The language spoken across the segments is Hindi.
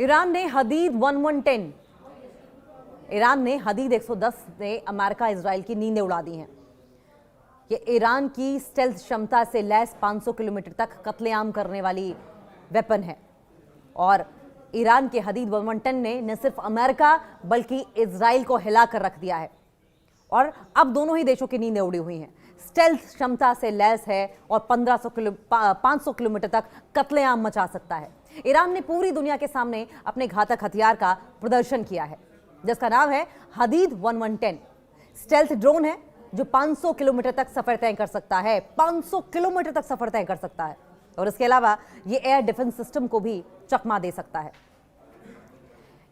ईरान ने हदीद 1110 ईरान ने हदीद 110 ने अमेरिका इजराइल की नींदें उड़ा दी हैं। ये ईरान की स्टेल्थ क्षमता से लैस 500 किलोमीटर तक कत्लेआम करने वाली वेपन है और ईरान के हदीद 1110 ने न सिर्फ अमेरिका बल्कि इजराइल को हिलाकर रख दिया है और अब दोनों ही देशों की नींदें उड़ी हुई हैं। स्टेल्थ क्षमता से लैस है और 500 किलोमीटर तक कत्लेआम मचा सकता है। ईरान ने पूरी दुनिया के सामने अपने घातक हथियार का प्रदर्शन किया है जिसका नाम है हदीद 1110। स्टेल्थ ड्रोन है जो 500 किलोमीटर तक सफर तय कर सकता है। 500 किलोमीटर तक सफर तय कर सकता है और इसके अलावा ये एयर डिफेंस सिस्टम को भी चकमा दे सकता है।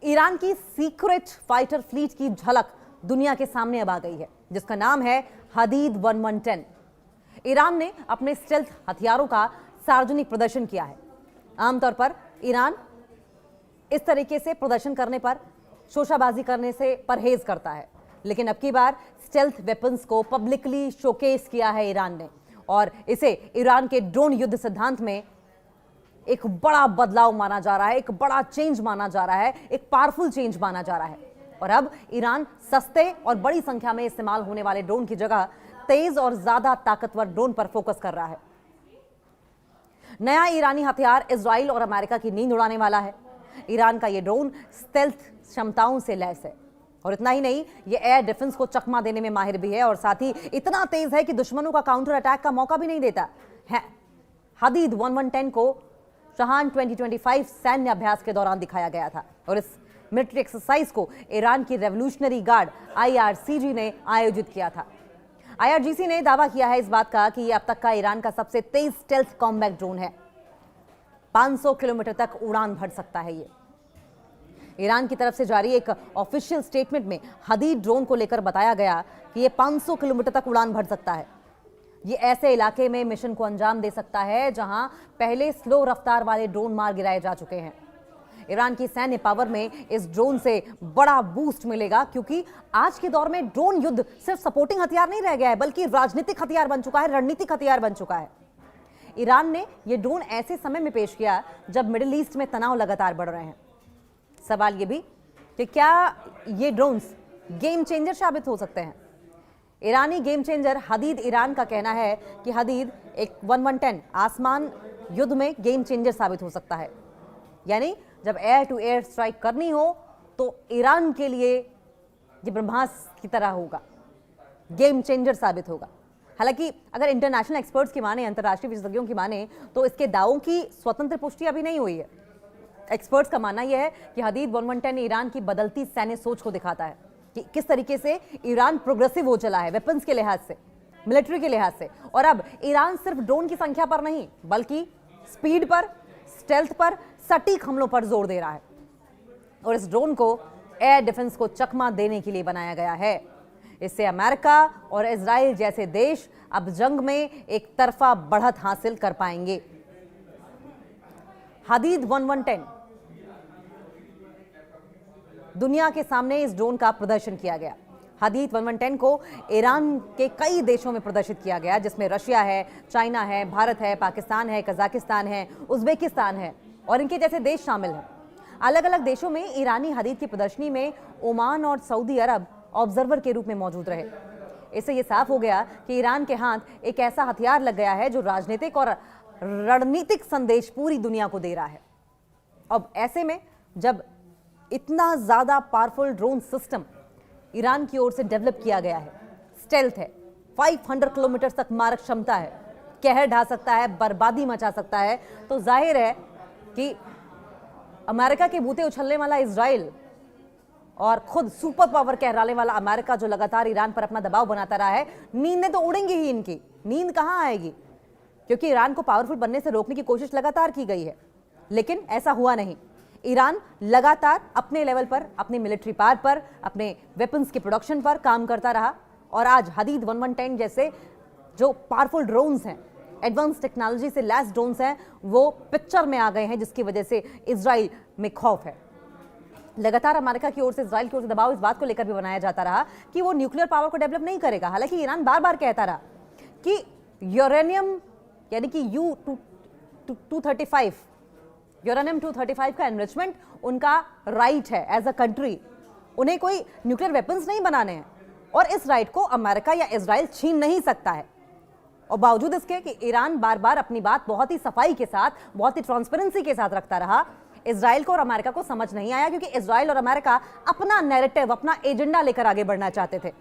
ईरान की सीक्रेट फाइटर फ्लीट की झलक दुनिया के सामने अब आ गई है जिसका नाम है हदीद 1110। ईरान ने अपने स्टेल्थ हथियारों का सार्वजनिक प्रदर्शन किया है। आमतौर पर ईरान इस तरीके से प्रदर्शन करने पर शोशाबाजी करने से परहेज करता है, लेकिन अब की बार स्टेल्थ वेपन्स को पब्लिकली शोकेस किया है ईरान ने और इसे ईरान के ड्रोन युद्ध सिद्धांत में एक बड़ा बदलाव माना जा रहा है, एक बड़ा चेंज माना जा रहा है, एक पावरफुल चेंज माना जा रहा है। और अब ईरान सस्ते और बड़ी संख्या में इस्तेमाल होने वाले ड्रोन की जगह तेज और ज्यादा ताकतवर ड्रोन पर फोकस कर रहा है। नया ईरानी हथियार इजराइल और अमेरिका की नींद उड़ाने वाला है। ईरान का यह ड्रोन स्टेल्थ क्षमताओं से लैस है और इतना ही नहीं, ये एयर डिफेंस को चकमा देने में माहिर भी है और साथ ही इतना तेज है कि दुश्मनों का काउंटर अटैक का मौका भी नहीं देता है। हदीद 1110 को चहान 2025 सैन्य अभ्यास के दौरान दिखाया गया था और इस मिलिट्री एक्सरसाइज को ईरान की रेवोल्यूशनरी गार्ड IRGC ने आयोजित किया था। IRGC ने दावा किया है इस बात का कि यह अब तक का ईरान का सबसे तेज स्टेल्थ कॉम्बैट ड्रोन है। 500 किलोमीटर तक उड़ान भर सकता है। ये ईरान की तरफ से जारी एक ऑफिशियल स्टेटमेंट में हदीद ड्रोन को लेकर बताया गया कि यह 500 किलोमीटर तक उड़ान भर सकता है। ये ऐसे इलाके में मिशन को अंजाम दे सकता है जहां पहले स्लो रफ्तार वाले ड्रोन मार गिराए जा चुके हैं। ईरान की सैन्य पावर में इस ड्रोन से बड़ा बूस्ट मिलेगा क्योंकि आज के दौर में ड्रोन युद्ध सिर्फ सपोर्टिंग हथियार नहीं रह गया है बल्कि राजनीतिक हथियार बन चुका है, रणनीतिक हथियार बन चुका है। ईरान ने यह ड्रोन ऐसे समय में पेश किया जब मिडिल ईस्ट में तनाव लगातार बढ़ रहे हैं। सवाल यह भी कि क्या ये ड्रोन्स गेम चेंजर साबित हो सकते हैं। ईरानी गेम चेंजर हदीद ईरान का कहना है कि हदीद एक 1110 आसमान युद्ध में गेम चेंजर साबित हो सकता है, यानी जब एयर टू एयर स्ट्राइक करनी हो तो ईरान के लिए ये ब्रह्मास्त्र की तरह होगा, गेम चेंजर साबित होगा। हालांकि अगर इंटरनेशनल एक्सपर्ट्स की माने, अंतर्राष्ट्रीय विशेषज्ञों की माने, तो इसके दावों की स्वतंत्र पुष्टि अभी नहीं हुई है। एक्सपर्ट्स का मानना यह है कि हदीद 1110 ईरान की बदलती सैन्य सोच को दिखाता है कि किस तरीके से ईरान प्रोग्रेसिव हो चला है वेपन्स के लिहाज से, मिलिट्री के लिहाज से। और अब ईरान सिर्फ ड्रोन की संख्या पर नहीं बल्कि स्पीड पर, स्टेल्थ पर, सटीक हमलों पर जोर दे रहा है और इस ड्रोन को एयर डिफेंस को चकमा देने के लिए बनाया गया है। इससे अमेरिका और इजराइल जैसे देश अब जंग में एक तरफा बढ़त हासिल कर पाएंगे। हदीद 1110 दुनिया के सामने इस ड्रोन का प्रदर्शन किया गया। हदीद 1110 को ईरान के कई देशों में प्रदर्शित किया गया जिसमें रशिया है, चाइना है, भारत है, पाकिस्तान है, कजाकिस्तान है, उज्बेकिस्तान है और इनके जैसे देश शामिल हैं। अलग अलग देशों में ईरानी हदीद की प्रदर्शनी में ओमान और सऊदी अरब ऑब्जर्वर के रूप में मौजूद रहे। इससे यह साफ हो गया कि ईरान के हाथ एक ऐसा हथियार लग गया है जो राजनीतिक और रणनीतिक संदेश पूरी दुनिया को दे रहा है। अब ऐसे में जब इतना ज्यादा पावरफुल ड्रोन सिस्टम ईरान की ओर से डेवलप किया गया है, स्टेल्थ है, 500 किलोमीटर तक मारक क्षमता है, कहर ढा सकता है, बर्बादी मचा सकता है, तो जाहिर है कि अमेरिका के बूते उछलने वाला इजराइल और खुद सुपर पावर कहलाने वाला अमेरिका जो लगातार ईरान पर अपना दबाव बनाता रहा है, नींदें तो उड़ेंगी ही इनकी। नींद कहां आएगी क्योंकि ईरान को पावरफुल बनने से रोकने की कोशिश लगातार की गई है, लेकिन ऐसा हुआ नहीं। ईरान लगातार अपने लेवल पर, अपने मिलिट्री पावर पर, अपने वेपन्स के प्रोडक्शन पर काम करता रहा और आज हदीद 1110 जैसे जो पावरफुल ड्रोन्स हैं, एडवांस टेक्नोलॉजी से लैस ड्रोन्स हैं, वो पिक्चर में आ गए हैं जिसकी वजह से इजराइल में खौफ है। लगातार अमेरिका की ओर से, इजराइल की ओर से दबाव इस बात को लेकर भी बनाया जाता रहा कि वो न्यूक्लियर पावर को डेवलप नहीं करेगा। हालांकि ईरान बार बार कहता रहा कि यूरेनियम यानी कि U-235 यूरेनियम 235 का एनरिचमेंट उनका राइट है एज अ कंट्री। उन्हें कोई न्यूक्लियर वेपन्स नहीं बनाने हैं और इस राइट को अमेरिका या इजराइल छीन नहीं सकता है। और बावजूद इसके कि ईरान बार बार अपनी बात बहुत ही सफाई के साथ, बहुत ही ट्रांसपेरेंसी के साथ रखता रहा, इजराइल को और अमेरिका को समझ नहीं आया, क्योंकि इजराइल और अमेरिका अपना नैरेटिव, अपना एजेंडा लेकर आगे बढ़ना चाहते थे।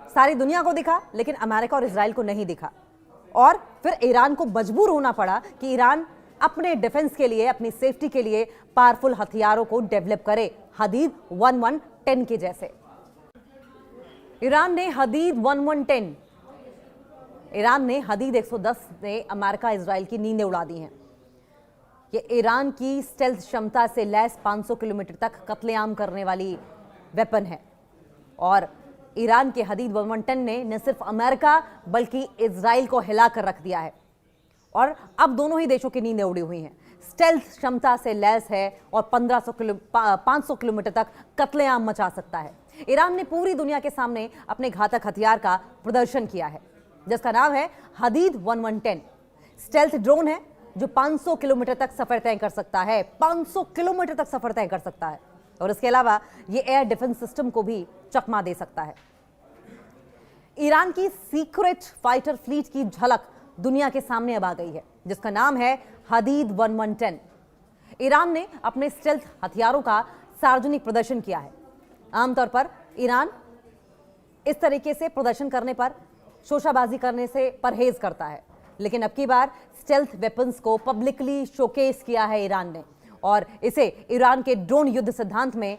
सारी दुनिया को दिखा लेकिन अमेरिका और इजराइल को नहीं दिखा, और फिर ईरान को मजबूर होना पड़ा कि ईरान अपने डिफेंस के लिए, अपनी सेफ्टी के लिए पावरफुल हथियारों को डेवलप करे, हदीद 1110 के जैसे। ईरान ने हदीद 1110 ईरान ने हदीद 110 ने अमेरिका इजराइल की नींदें उड़ा दी हैं। ये ईरान की स्टेल्थ क्षमता से लैस 500 किलोमीटर तक कत्लेआम करने वाली वेपन है, और ईरान के हदीद 1110 ने न सिर्फ अमेरिका बल्कि इजराइल को हिलाकर रख दिया है, और अब दोनों ही देशों की नींदें उड़ी हुई हैं। स्टेल्थ क्षमता से लैस है और 500 किलोमीटर तक कत्लेआम मचा सकता है। ईरान ने पूरी दुनिया के सामने अपने घातक हथियार का प्रदर्शन किया है, जिसका नाम है हदीद 1110। स्टेल्थ ड्रोन है जो 500 किलोमीटर तक सफर तय कर सकता है, 500 किलोमीटर तक सफर तय कर सकता है, और इसके अलावा ये एयर डिफेंस सिस्टम को भी चकमा दे सकता है। ईरान की सीक्रेट फाइटर फ्लीट की झलक दुनिया के सामने अब आ गई है, जिसका नाम है हदीद 1110। ईरान ने अपने स्टेल्थ हथियारों का सार्वजनिक प्रदर्शन किया है। आमतौर पर ईरान इस तरीके से प्रदर्शन करने पर, शोशाबाजी करने से परहेज करता है, लेकिन अब की बार स्टेल्थ वेपन्स को पब्लिकली शोकेस किया है ईरान ने, और इसे ईरान के ड्रोन युद्ध सिद्धांत में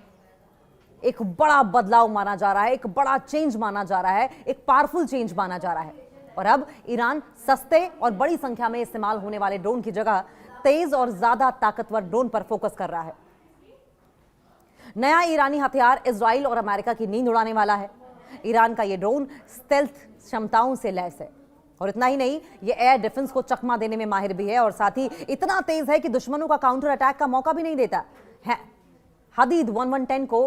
एक बड़ा बदलाव माना जा रहा है, एक बड़ा चेंज माना जा रहा है, एक पावरफुल चेंज माना जा रहा है। और अब ईरान सस्ते और बड़ी संख्या में इस्तेमाल होने वाले ड्रोन की जगह तेज और ज्यादा ताकतवर ड्रोन पर फोकस कर रहा है। नया ईरानी हथियार इजराइल और अमेरिका की नींद उड़ाने वाला है। ईरान का यह ड्रोन स्टेल्थ क्षमताओं से लैस है, और इतना ही नहीं, ये एयर डिफेंस को चकमा देने में माहिर भी है, और साथ ही इतना तेज है कि दुश्मनों का काउंटर अटैक का मौका भी नहीं देता है। हदीद 1110 को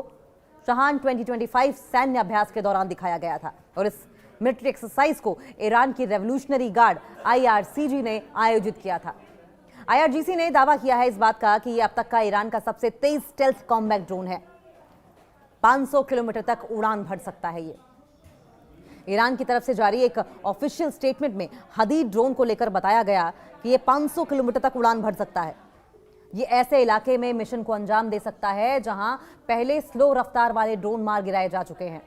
चहान 2025 सैन्य अभ्यास के दौरान दिखाया गया था, और इस मिलिट्री एक्सरसाइज को ईरान की रेवोल्यूशनरी गार्ड IRGC ने आयोजित किया था। IRGC ने दावा किया है इस बात का कि यह अब तक का ईरान का सबसे तेज स्टेल्थ कॉम्बैट ड्रोन है। 500 किलोमीटर तक उड़ान भर सकता है ये। ईरान की तरफ से जारी एक ऑफिशियल स्टेटमेंट में हदीद ड्रोन को लेकर बताया गया कि यह 500 किलोमीटर तक उड़ान भर सकता है। ये ऐसे इलाके में मिशन को अंजाम दे सकता है जहां पहले स्लो रफ्तार वाले ड्रोन मार गिराए जा चुके हैं।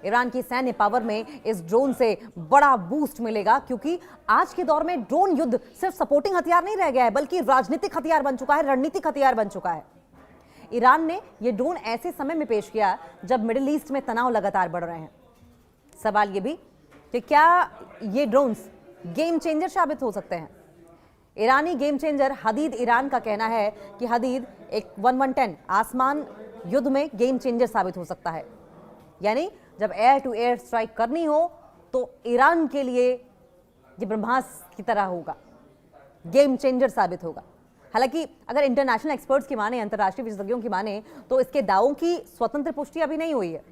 ईरान की सैन्य पावर में इस ड्रोन से बड़ा बूस्ट मिलेगा, क्योंकि आज के दौर में ड्रोन युद्ध सिर्फ सपोर्टिंग हथियार नहीं रह गया है, बल्कि राजनीतिक हथियार बन चुका है, रणनीतिक हथियार बन चुका है। ईरान ने यह ड्रोन ऐसे समय में पेश किया जब मिडिल ईस्ट में तनाव लगातार बढ़ रहे हैं। सवाल यह भी कि क्या ये ड्रोन्स गेम चेंजर साबित हो सकते हैं। ईरानी गेम चेंजर हदीद ईरान का कहना है कि हदीद एक 1110 आसमान युद्ध में गेम चेंजर साबित हो सकता है, यानी जब एयर टू एयर स्ट्राइक करनी हो तो ईरान के लिए ये ब्रह्मास्त्र की तरह होगा, गेम चेंजर साबित होगा। हालांकि अगर इंटरनेशनल एक्सपर्ट्स की माने, अंतर्राष्ट्रीय विशेषज्ञों की माने, तो इसके दावों की स्वतंत्र पुष्टि अभी नहीं हुई है।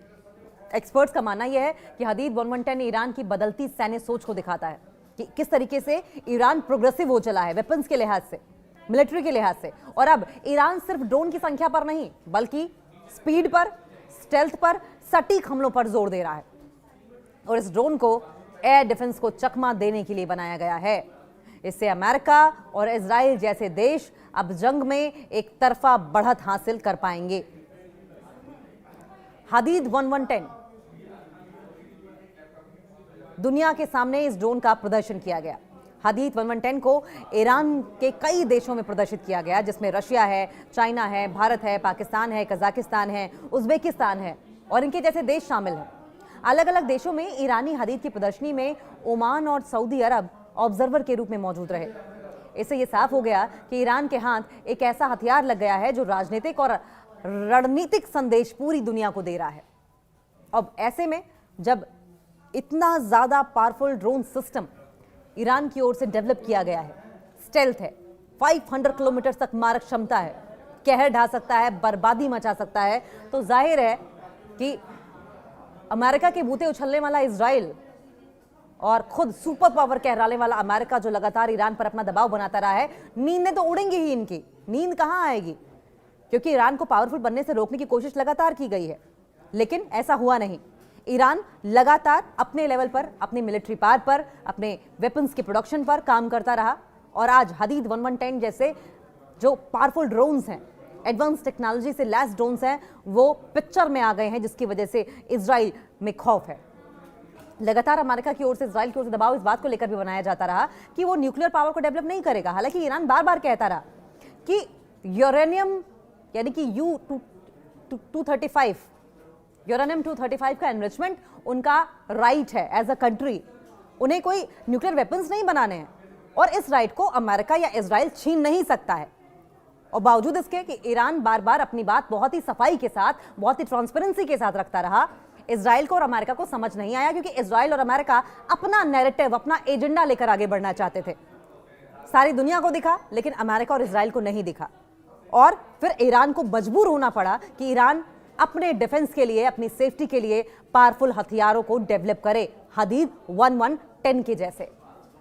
एक्सपर्ट्स का मानना यह है कि हदीद 1110 ईरान की बदलती सैन्य सोच को दिखाता है कि किस तरीके से ईरान प्रोग्रेसिव हो चला है वेपन्स के लिहाज से, मिलिट्री के लिहाज से, और अब ईरान सिर्फ ड्रोन की संख्या पर नहीं बल्कि स्पीड पर, स्टेल्थ पर, सटीक हमलों पर जोर दे रहा है। और इस ड्रोन को एयर डिफेंस को चकमा देने के लिए बनाया गया है। इससे अमेरिका और इजराइल जैसे देश अब जंग में एक तरफा बढ़त हासिल कर पाएंगे। हदीद 1110 दुनिया के सामने इस ड्रोन का प्रदर्शन किया गया। हदीद 1110 को ईरान के कई देशों में प्रदर्शित किया गया, जिसमें रशिया है, चाइना है, भारत है, पाकिस्तान है, कजाकिस्तान है, उज्बेकिस्तान है, और इनके जैसे देश शामिल हैं। अलग अलग देशों में ईरानी हदीद की प्रदर्शनी में ओमान और सऊदी अरब ऑब्जर्वर के रूप में मौजूद रहे। इससे यह साफ हो गया कि ईरान के हाथ एक ऐसा हथियार लग गया है जो राजनीतिक और रणनीतिक संदेश पूरी दुनिया को दे रहा है। अब ऐसे में जब इतना ज्यादा पावरफुल ड्रोन सिस्टम ईरान की ओर से डेवलप किया गया है, स्टेल्थ है, 500 किलोमीटर तक मारक क्षमता है, कहर ढा सकता है, बर्बादी मचा सकता है, तो जाहिर है कि अमेरिका के बूते उछलने वाला इजराइल और खुद सुपर पावर कहलाने वाला अमेरिका, जो लगातार ईरान पर अपना दबाव बनाता रहा है, नींदें तो उड़ेंगी ही इनकी। नींद कहां आएगी, क्योंकि ईरान को पावरफुल बनने से रोकने की कोशिश लगातार की गई है, लेकिन ऐसा हुआ नहीं। ईरान लगातार अपने लेवल पर, अपनी मिलिट्री पावर पर, अपने वेपन्स के प्रोडक्शन पर काम करता रहा और आज हदीद 1110 जैसे जो पावरफुल ड्रोन्स हैं, एडवांस टेक्नोलॉजी से लैस ड्रोन्स हैं, वो पिक्चर में आ गए हैं, जिसकी वजह से इजराइल में खौफ है। लगातार अमेरिका की ओर से, इजराइल की ओर से दबाव इस बात को लेकर भी बनाया जाता रहा कि वो न्यूक्लियर पावर को डेवलप नहीं करेगा। हालांकि ईरान बार बार कहता रहा कि यूरेनियम यानी कि U-235 यूरेनियम 235 का एनरिचमेंट उनका राइट है एज अ कंट्री, उन्हें कोई न्यूक्लियर वेपन्स नहीं बनाने हैं और इस राइट को अमेरिका या इजराइल छीन नहीं सकता है। और बावजूद इसके कि ईरान बार बार अपनी बात बहुत ही सफाई के साथ, बहुत ही ट्रांसपेरेंसी के साथ रखता रहा, इजराइल को और अमेरिका को समझ नहीं आया, क्योंकि इजराइल और अमेरिका अपना नैरेटिव, अपना एजेंडा लेकर आगे बढ़ना चाहते थे। सारी दुनिया को दिखा, लेकिन अमेरिका और इजराइल को नहीं दिखा और फिर ईरान को मजबूर होना पड़ा कि ईरान अपने डिफेंस के लिए, अपनी सेफ्टी के लिए पावरफुल हथियारों को डेवलप करे, हदीद 1110 के जैसे।